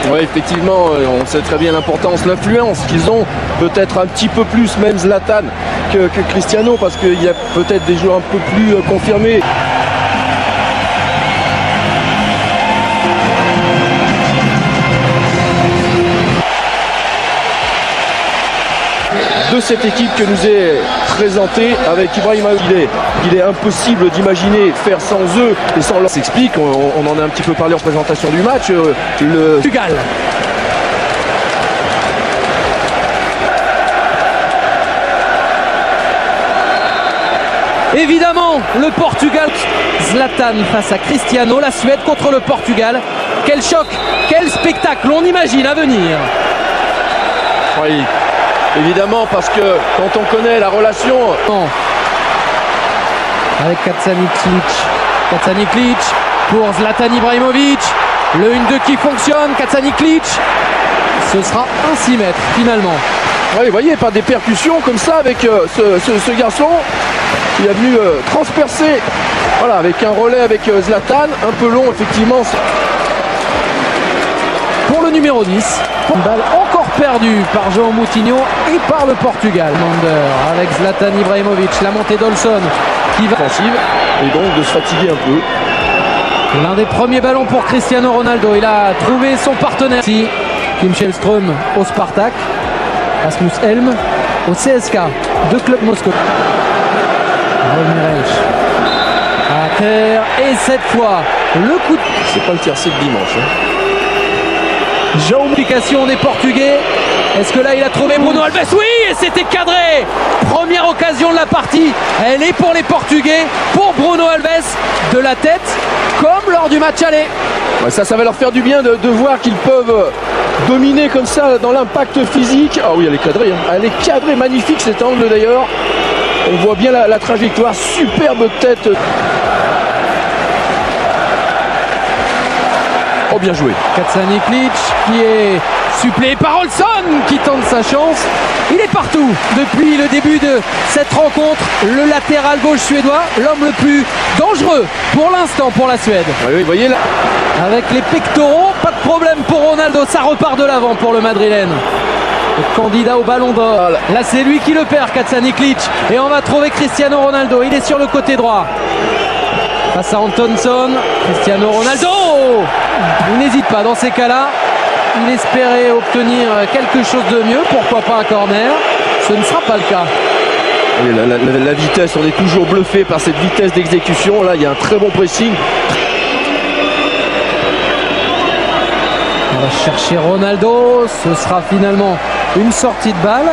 Oui, effectivement, on sait très bien l'importance, l'influence qu'ils ont, peut-être un petit peu plus même Zlatan que Cristiano, parce qu'il y a peut-être des joueurs un peu plus confirmés. De cette équipe que nous est présentée avec Ibrahimovic, il est impossible d'imaginer faire sans eux et sans leur. Ça s'explique, on en a un petit peu parlé en présentation du match. Le Portugal. Évidemment, le Portugal. Zlatan face à Cristiano, la Suède contre le Portugal. Quel choc, quel spectacle, on imagine à venir. Oui. Évidemment, parce que quand on connaît la relation... Avec Kacaniklic pour Zlatan Ibrahimovic. Le 1-2 qui fonctionne, Kacaniklic. Ce sera un 6 mètres finalement. Oui, vous voyez, par des percussions comme ça avec ce garçon qui est venu transpercer. Voilà, avec un relais avec Zlatan, un peu long effectivement. Pour le numéro 10, une balle encore perdue par João Moutinho et par le Portugal. Mander avec Zlatan Ibrahimovic, la montée d'Olson qui va offensive et donc de se fatiguer un peu. L'un des premiers ballons pour Cristiano Ronaldo, il a trouvé son partenaire. Kim Källström au Spartak, Rasmus Elm au CSK, deux clubs Moscou. Ramirez à terre et cette fois le coup de... C'est pas le tiercé de dimanche. Complication des Portugais. Est-ce que là il a trouvé Bruno Alves? Oui, et c'était cadré. Première occasion de la partie. Elle est pour les Portugais, pour Bruno Alves, de la tête, comme lors du match aller. Ouais, ça va leur faire du bien de voir qu'ils peuvent dominer comme ça dans l'impact physique. Ah oui, elle est cadrée. Elle est cadrée, magnifique cet angle d'ailleurs. On voit bien la trajectoire, superbe tête. Oh, bien joué. Kacaniklic qui est suppléé par Olson qui tente sa chance. Il est partout depuis le début de cette rencontre. Le latéral gauche suédois, l'homme le plus dangereux pour l'instant pour la Suède. Oui, vous voyez là. Avec les pectoraux, pas de problème pour Ronaldo. Ça repart de l'avant pour le Madrilène. Le candidat au ballon d'or. Là c'est lui qui le perd, Kacaniklic. Et on va trouver Cristiano Ronaldo. Il est sur le côté droit. Face à Antonson, Cristiano Ronaldo. Il n'hésite pas dans ces cas-là. Il espérait obtenir quelque chose de mieux. Pourquoi pas un corner? Ce ne sera pas le cas. Oui, la vitesse, on est toujours bluffé par cette vitesse d'exécution. Là, il y a un très bon pressing. On va chercher Ronaldo. Ce sera finalement une sortie de balle.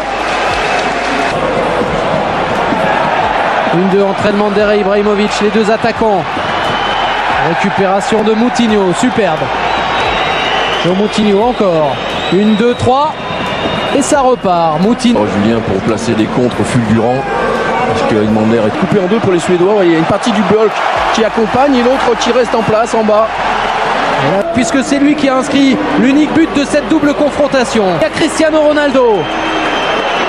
Une de entraînement d'Ere Ibrahimovic, les deux attaquants. Récupération de Moutinho, superbe. João Moutinho encore. 1, 2, 3. Et ça repart. Moutinho. Oh, Julien pour placer des contres fulgurants. Parce que Mander est coupé en deux pour les Suédois. Il y a une partie du bloc qui accompagne et l'autre qui reste en place en bas. Là, puisque c'est lui qui a inscrit l'unique but de cette double confrontation. Il y a Cristiano Ronaldo.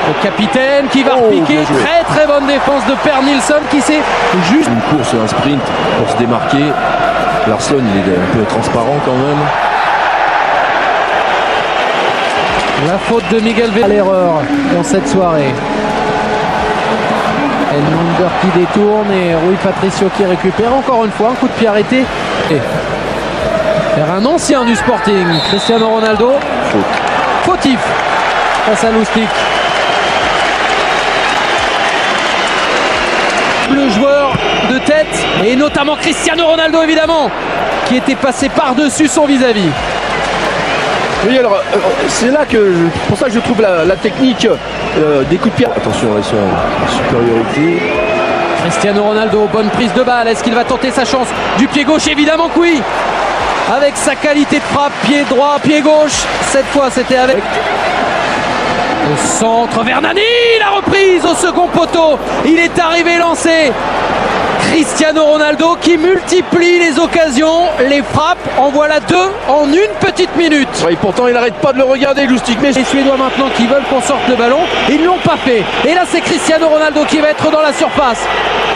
Le capitaine qui va repiquer. Très très bonne défense de Per Nilsson qui s'est juste... Une course, un sprint pour se démarquer. Larsson, il est un peu transparent quand même. La faute de Miguel Vela. L'erreur dans cette soirée. Elmander qui détourne et Rui Patricio qui récupère. Encore une fois, un coup de pied arrêté. Vers un ancien du Sporting, Cristiano Ronaldo. Fautif face à Lustig. Le joueur de tête et notamment Cristiano Ronaldo évidemment qui était passé par-dessus son vis-à-vis. Oui, alors c'est là que pour ça que je trouve la technique des coups de pied. Attention, ils sont en supériorité. Cristiano Ronaldo, bonne prise de balle. Est-ce qu'il va tenter sa chance du pied gauche? Évidemment que oui. Avec sa qualité de frappe, pied droit, pied gauche. Cette fois c'était avec... Au centre, Vernani, la reprise au second poteau. Il est arrivé lancé. Cristiano Ronaldo qui multiplie les occasions, les frappes. En voilà deux en une petite minute. Oui, pourtant il n'arrête pas de le regarder, Lustig. Mais les Suédois maintenant qui veulent qu'on sorte le ballon, ils ne l'ont pas fait. Et là c'est Cristiano Ronaldo qui va être dans la surface.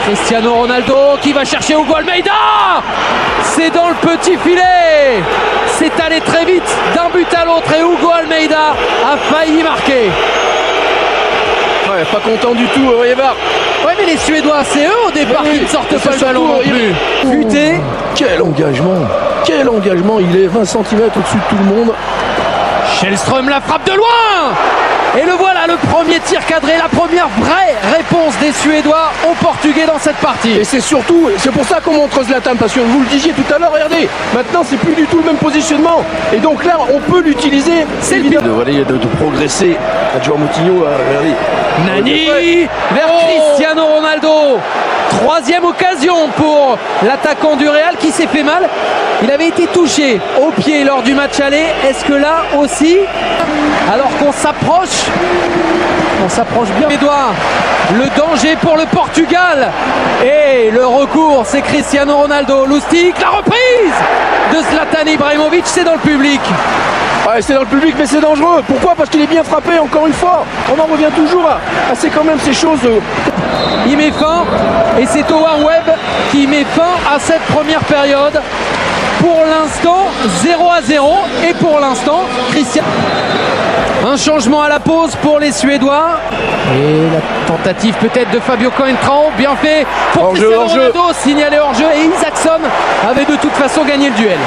Cristiano Ronaldo qui va chercher Hugo Almeida. C'est dans le petit filet. C'est allé très vite d'un but l'autre et Hugo Almeida a failli marquer. Ouais, pas content du tout, Rivard. Ouais, mais les Suédois, c'est eux au départ qui ne sortent pas le ballon non plus. Futé. Quel engagement, il est 20 cm au-dessus de tout le monde. Schellström la frappe de loin. Et le voilà, le premier tir cadré, la première vraie réponse des Suédois aux Portugais dans cette partie. Et c'est surtout, c'est pour ça qu'on montre Zlatan, parce que vous le disiez tout à l'heure, regardez, maintenant c'est plus du tout le même positionnement. Et donc là, on peut l'utiliser. C'est le de progresser. Adjoint Moutinho, regardez. Nani vers Cristiano Ronaldo. Troisième occasion pour l'attaquant du Real qui s'est fait mal. Il avait été touché au pied lors du match aller. Est-ce que là aussi, alors qu'on s'approche bien les doigts, le danger pour le Portugal et le recours, c'est Cristiano Ronaldo. Lustig, la reprise de Zlatan Ibrahimovic, c'est dans le public. Ouais, c'est dans le public, mais c'est dangereux. Pourquoi? Parce qu'il est bien frappé, encore une fois. On en revient toujours à c'est quand même ces choses. Il met fin, et c'est Howard Webb qui met fin à cette première période. Pour l'instant, 0-0, et pour l'instant, Christian. Un changement à la pause pour les Suédois. Et la tentative peut-être de Fabio Coentrão, bien fait pour Cristiano Ronaldo, signalé hors-jeu, et Isaacson avait de toute façon gagné le duel.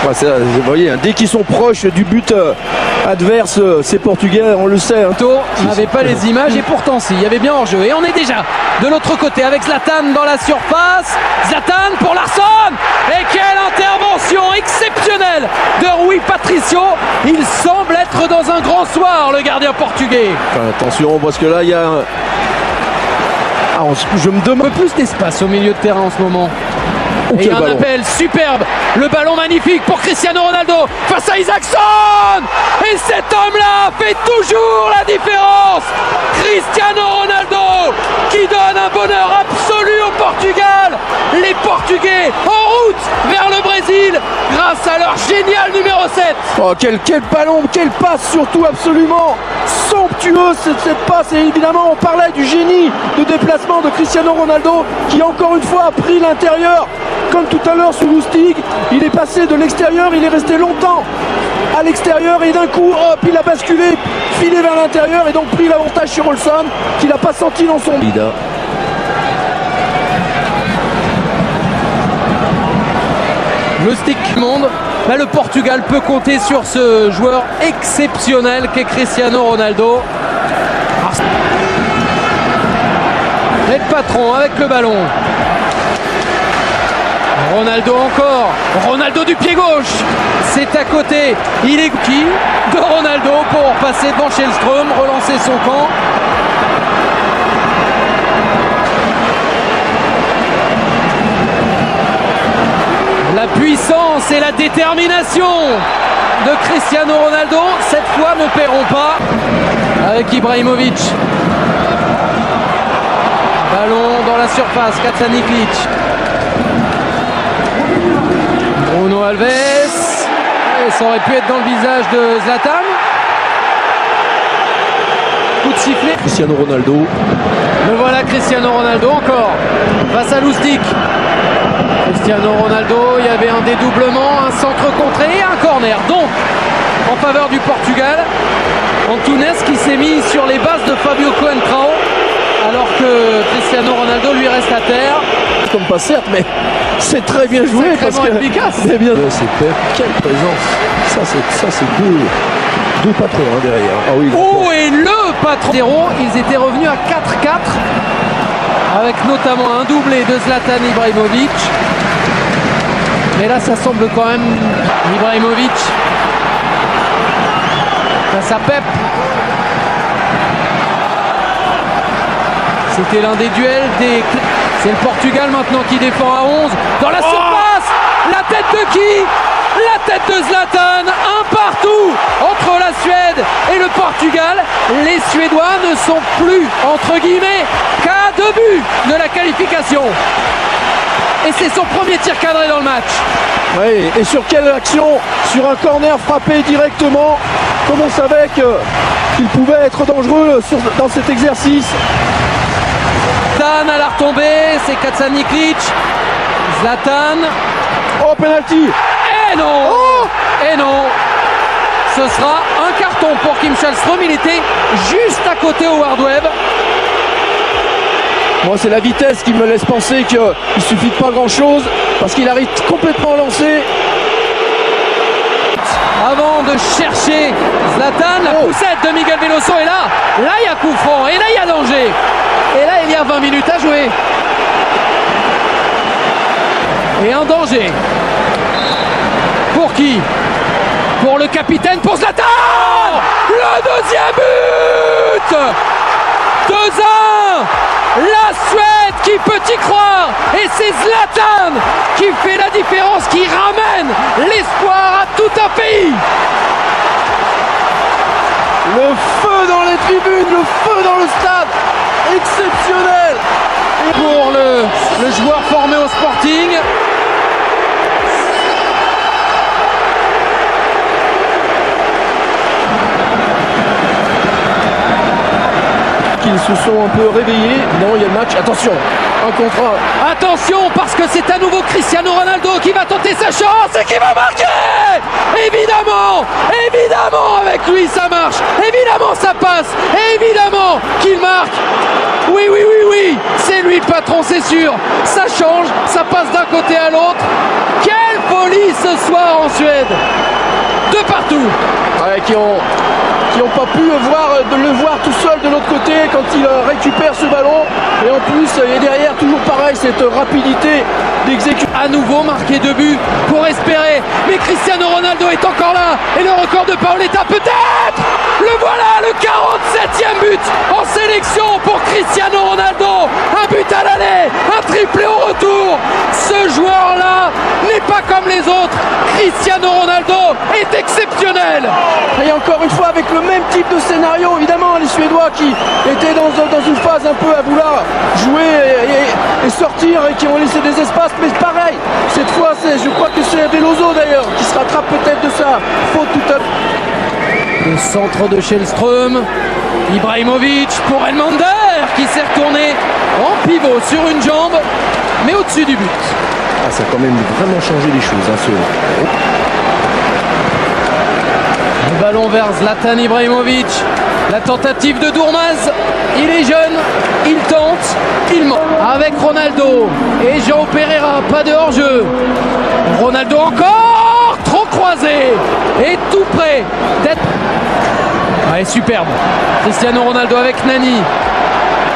Ouais, vous voyez, dès qu'ils sont proches du but adverse, ces Portugais, on le sait. On n'avait pas les images et pourtant si, il y avait bien hors-jeu. Et on est déjà de l'autre côté avec Zlatan dans la surface. Zlatan pour Larsson. Et quelle intervention exceptionnelle de Rui Patricio. Il semble être dans un grand soir, le gardien portugais. Enfin, attention, parce que là, il y a je me demande un peu plus d'espace au milieu de terrain en ce moment. Et un appel superbe, le ballon magnifique pour Cristiano Ronaldo face à Isaacson. Et cet homme-là fait toujours la différence. Cristiano Ronaldo qui donne un bonheur absolu au Portugal. Les Portugais en route vers le Brésil grâce à leur génial numéro 7. Oh, quel ballon, quelle passe surtout absolument somptueuse cette passe. Et évidemment on parlait du génie de déplacement de Cristiano Ronaldo qui encore une fois a pris l'intérieur. Comme tout à l'heure sous Lustig, il est passé de l'extérieur, il est resté longtemps à l'extérieur et d'un coup, hop, il a basculé, filé vers l'intérieur et donc pris l'avantage sur Olson qu'il n'a pas senti dans son bide. Lustig monde, là le Portugal peut compter sur ce joueur exceptionnel qu'est Cristiano Ronaldo. Et le patron avec le ballon. Ronaldo encore, Ronaldo du pied gauche, c'est à côté, il est qui de Ronaldo pour passer devant Schellström, relancer son camp. La puissance et la détermination de Cristiano Ronaldo, cette fois ne paieront pas avec Ibrahimovic. Ballon dans la surface, Kacaniklic. Bruno Alves, et ça aurait pu être dans le visage de Zlatan. Coup de sifflet. Cristiano Ronaldo. Le voilà Cristiano Ronaldo encore face à Lustig. Cristiano Ronaldo, il y avait un dédoublement, un centre contré et un corner. Donc en faveur du Portugal, Antunes qui s'est mis sur les bases de Fabio Coentrão alors que Cristiano Ronaldo lui reste à terre. Comme pas certes, mais c'est très bien joué parce que efficace. C'est bien. C'est Pep, quelle présence. Ça c'est deux patrons derrière. Ah oui. Oh, et le patron 0, ils étaient revenus à 4-4 avec notamment un doublé de Zlatan Ibrahimovic. Mais là ça semble quand même Ibrahimovic face à Pep. C'était l'un des duels C'est le Portugal maintenant qui défend à 11. Dans la surface, la tête de qui? La tête de Zlatan, un partout entre la Suède et le Portugal. Les Suédois ne sont plus, entre guillemets, qu'à 2 buts de la qualification. Et c'est son premier tir cadré dans le match. Oui, et sur quelle action? Sur un corner frappé directement, comme on savait qu'il pouvait être dangereux dans cet exercice. Zlatan à la retombée, c'est Kacaniklic. Zlatan. Oh, penalty. Et non. Et non. Ce sera un carton pour Kim Källström. Il était juste à côté Howard Webb. Moi, c'est la vitesse qui me laisse penser qu'il suffit de pas grand-chose parce qu'il arrive complètement lancé. Avant de chercher Zlatan, la poussette de Miguel Veloso. Et là il y a coup franc. Et là, il y a danger. Et là, il y a 20 minutes à jouer. Et un danger. Pour qui? Pour le capitaine, pour Zlatan. Le deuxième but. 2-1. La Suède qui peut y croire. Et c'est Zlatan qui fait la différence, qui ramène l'espoir à tout un pays. Le feu dans les tribunes, le feu dans le stade. Exceptionnel. Et pour le joueur formé au Sporting. Qu'ils se sont un peu réveillés. Non, il y a le match. Attention, un contre un. Attention, parce que c'est à nouveau Cristiano Ronaldo qui va tenter sa chance et qui va marquer. Évidemment, avec lui ça marche. Évidemment ça passe. Évidemment qu'il marque. Oui, c'est lui le patron, c'est sûr. Ça change, ça passe d'un côté à l'autre. Quelle folie ce soir en Suède. De partout. Ouais, qui n'ont pas pu le voir tout seul de l'autre côté quand il récupère ce ballon. Et en plus, et derrière, toujours pareil, cette rapidité d'exécution. À nouveau marqué 2 buts pour espérer. Mais Cristiano Ronaldo est encore là. Et le record de Paoletta peut-être. Le voilà, le 47e but en sélection pour Cristiano Ronaldo. Un but à l'aller, un triplé au retour. Ce joueur-là n'est pas comme les autres. Cristiano Ronaldo est exceptionnel. Et encore une fois avec le même type de scénario, évidemment les Suédois qui étaient dans une phase un peu à vouloir jouer et sortir et qui ont laissé des espaces, mais pareil, cette fois je crois que c'est Veloso d'ailleurs qui se rattrape peut-être de sa faute tout à l'heure. Le centre de Källström, Ibrahimovic pour Elmander qui s'est retourné en pivot sur une jambe, mais au-dessus du but. Ah, ça a quand même vraiment changé les choses, hein, Le ballon vers Zlatan Ibrahimovic. La tentative de Dourmaz. Il est jeune, il tente, il manque. Avec Ronaldo et João Pereira, pas de hors-jeu. Ronaldo encore, trop croisé et tout près d'être... Ouais, superbe. Cristiano Ronaldo avec Nani.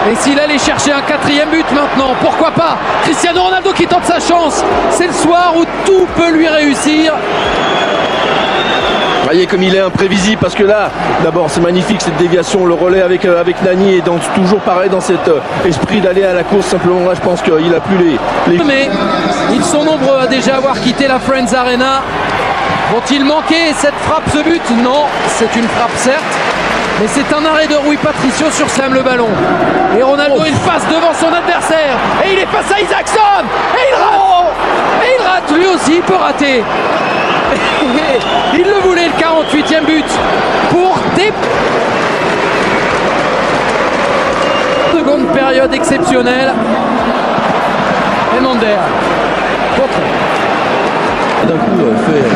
Et s'il allait chercher un 4e but maintenant, pourquoi pas? Cristiano Ronaldo qui tente sa chance. C'est le soir où tout peut lui réussir. Voyez comme il est imprévisible parce que là, d'abord c'est magnifique cette déviation, le relais avec Nani et toujours pareil dans cet esprit d'aller à la course. Simplement là je pense qu'il a plus les... Mais ils sont nombreux à déjà avoir quitté la Friends Arena. Vont-ils manquer cette frappe, ce but? Non, c'est une frappe certes, mais c'est un arrêt de Rui Patricio sur Sam le ballon. Et Ronaldo il passe devant son adversaire et il est face à Isaacson et il rate. Et il rate lui aussi, il peut rater. Il le voulait le 48e but pour des seconde période exceptionnelle. Elmander contre. D'un coup fait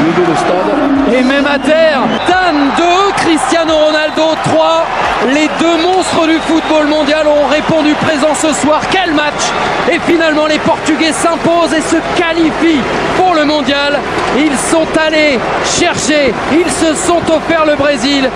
lever le stade. Et même à terre, Dan 2, Cristiano Ronaldo 3. Les deux monstres du football mondial ont répondu présent ce soir. Quel match! Et finalement les Portugais s'imposent et se qualifient pour le mondial. Ils sont allés chercher, ils se sont offerts le Brésil.